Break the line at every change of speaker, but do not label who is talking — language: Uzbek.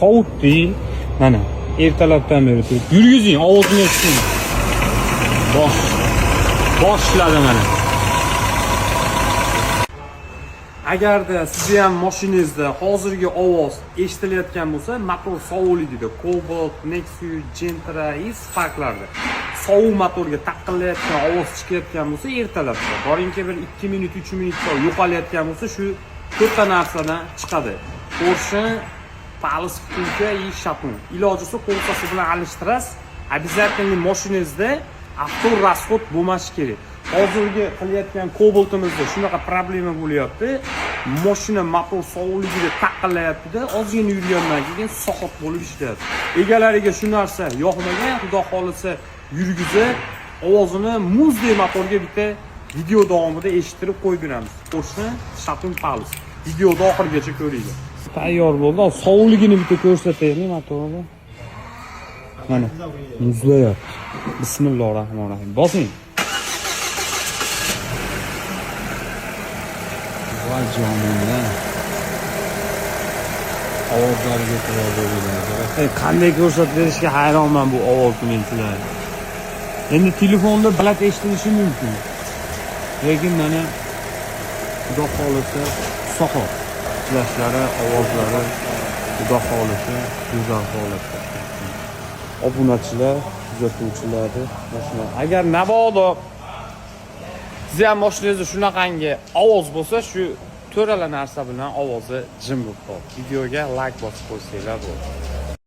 Sovutdi. Mana ertalabdan beri turib yurgizing, ovozini eshitsin. Boshladi mana. Agarda sizni ham mashinangizda hozirgi ovoz eshitilayotgan bo'lsa, motor sovuqligida Cobalt, Nexus, Gentra, Sparklarda sovuq motorga taqillayotgan ovoz chiqayotgan bo'lsa, ertalabda boringki bir 2 minut, 3 minutda yo'qolayotgan bo'lsa, shu to'rtta narsadan chiqadi. Porsche, Palace vtulka и shapun. Iloji bo'lsa qo'lqasi bilan alishtirasiz. Обязательно mashinangizda avtorasxod bo'lmashi kerak. Hozirgi qilayotgan Cobaltimizda shunaqa problema bo'lyapti. Mashina motor sovuqligida taqillayapti-da, ozgina yurgandan keyin soqot bo'lib ishlayapti. Egalariga shu narsa yoqmagan, xudo xolisa yurgiza ovozini muzdek motorga bitta video davomida eshittirib qo'yib beramiz. Porsche, Shapun, Palace. Videoda oxirigacha ko'ring. Tayyor bo'ldi. Sovuqligini bitta ko'rsataylik motorni. Mana muzlayapti. Bismillahirrohmanirrohim. Bosing. Voy jonimda. Ovozlarga e'tibor bering. Qanday ko'rsatib berishga hayronman bu ovozni menchilar. Endi telefonda baland eshitilishi mumkin. Lekin mana xudo xolisa soqol flashlari, ovozlari xudo xolisa go'zal holatda. Obunachilar, kuzatuvchilarni mashina. Agar mabodo siz ham mashinangizda shunaqangi ovoz bo'lsa, shu to'rala narsa bilan ovozi jim bo'lib qoladi. Videoga like bosib qo'ysanglar bo'ladi.